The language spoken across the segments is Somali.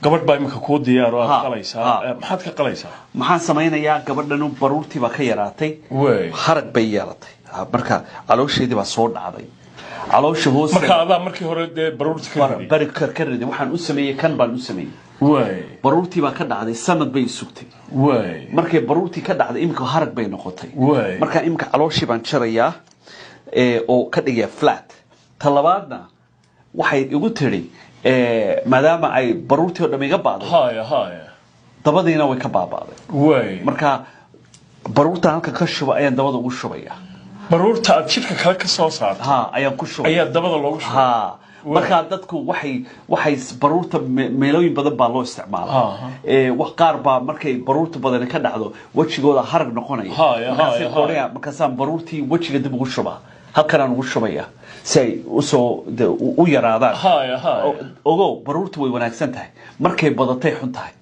gabadh baa imika ku diyaaro aad qalaysaa maxaad ka qalaysaa maxaan samaynayaa gabadhanu baruurtii baa ka yaraatay harag bay yeelatay marka caloosheedii baa soo dhacday caloosha hoos marka adaa markii hore de baruurtii ka riday bari ka riday waxaan u sameeyay kan baan u sameeyay baruurtii baa ka dhacday sanad bay sugtay markay baruurtii ka dhacday imika harag bay noqotay marka imika calooshii baan jarayaa oo ka dhigaya flat talabaadna waxay igu tiri maadaama ay baruurtii oo dhamiga baaday dabadiina way ka baabaaday marka baruurta halka ka shuba ayaan dabada ugu shubaya baruurta aad jidhka kale ka soo saartay ayaan ku shubay ayaa dabada loogu shubay marka dadku waxay baruurta meelooyin badan baa loo isticmaalaa wax qaar baa markay baruurta badan ka dhacdo wajigooda harag noqonaya markaasaan baruurtii wajiga dib ugu shubaa halkan aan ugu shubaya si ay u yaraadaan ogow baruurtu way wanaagsan tahay markay badatay xun tahay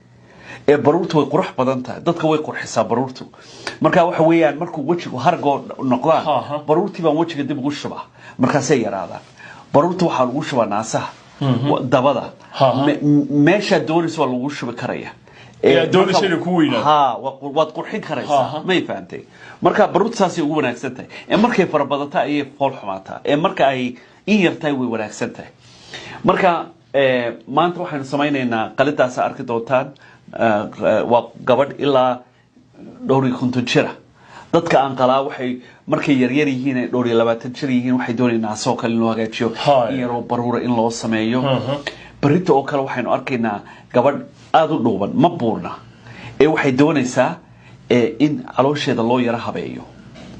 baruurtu way qurux badan tahay dadka way qurxisaa baruurtu marka waxa weeyaan markuu wajigu hargo noqdaan baruurtii baan wajiga dib ugu shubaa markaasay yaraadaan baruurta waxaa lagu shubaa naasaha dabada meesha doonaysa waa lagu shubi karaya doonaysa inay ku weynaato waad qurxin karaysaa may fahamtay marka baruurta saasay ugu wanaagsan tahay markay fara badata ayay fool xumaataa marka ay in yartahay way wanaagsan tahay marka maanta waxaynu samaynaynaa qalidaas arki doontaan waa gabadh ilaa dhowr iyo 50 jir dadka aan qalaa waxay markay yaryar yihiin ay dhowr iyo 20 jir yihiin waxay doonayaan soo kale loo hagaajiyo iyadoo baruura in loo sameeyo barita oo kale waxaynu arkaynaa gabadh aad u dhuuban ma buurna waxay doonaysaa in caloosheeda loo yara habeeyo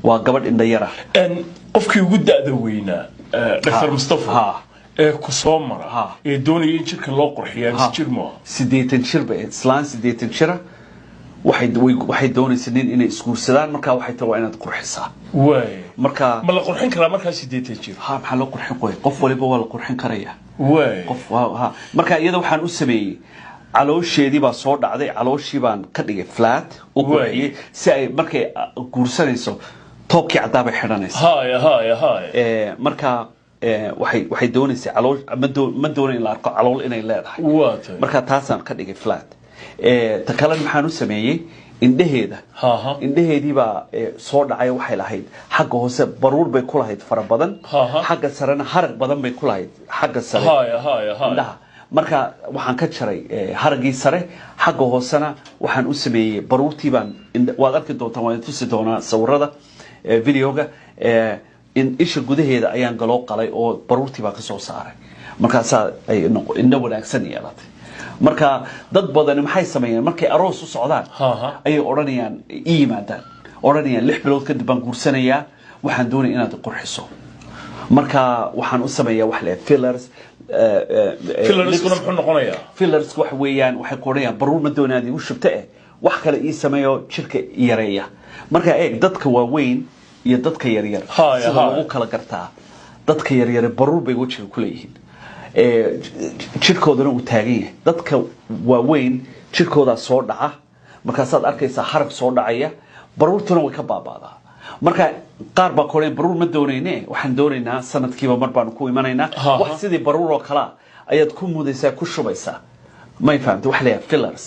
waa gabadh indha yara qofkii ugu da'da weynaa Dr. Mustafa ku soo mara doonaya in jirka loo qurxiyo jirmo 80 jir bay islaan 80 jir waxay doonaysaa inay isguursadaan marka waxay tahay inaad qurxisaa marka ma la qurxin karaa marka 80 jir maxaa loo qurxin qof waliba waa la qurxin karaya qof marka iyada waxaan u sameeyay caloosheedii baa soo dhacday calooshii baan ka dhigay flat u qurxiyay si ay markay guursanayso toobkii cadaab ay xidhanayso marka waxay doonaysaa calool ma doonayn la arko calool inay leedahay marka taasaan ka dhigay flat ta kale maxaan u sameeyay indhaheedii baa soo dhacay waxay lahayd xagga hoose baruur bay ku lahayd fara badan xagga sarena harag badan bay ku lahayd xagga sare indhaha marka waxaan ka jaray haragii sare xagga hoosena waxaan u sameeyay baruurtii baan waad arki doontaan waan tusi doonaa sawirada videoga in isha gudaheeda ayaan galoo qalay oo baruurtii baa ka soo saaray markaasaa ay indho wanaagsan yeelatay marka dad badan maxay sameeyeen markay aroos u socdaan ayay oranayaan yimaadaan oranayaan 6 bilood kadib baan guursanayaa waxaan doonayaa inaad qurxiso marka waxaan u sameeyaa wax la fillers kuna muxuu noqonayaa fillers wax weeyaan waxay qorayaan baruur ma doonaad igu shubta wax kale ii sameeyo jirka yareeya marka dadka waaweyn iyo dadka yaryar sida lagu kala gartaa dadka yaryar baruur bay wajiga ku leeyihiin jirkoodana uu taagan yahay dadka waaweyn jirkooda soo dhaca markaasaad arkaysaa harag soo dhacaya baruurtuna way ka baabaadaa marka qaar baa koleen baruur ma doonayne waxaan doonaynaa sanadkiiba mar baan ku imanaynaa wax sidii baruur oo kala ayaad ku mudaysaa ku shubaysaa ma fahamtay wax leeyahay fillers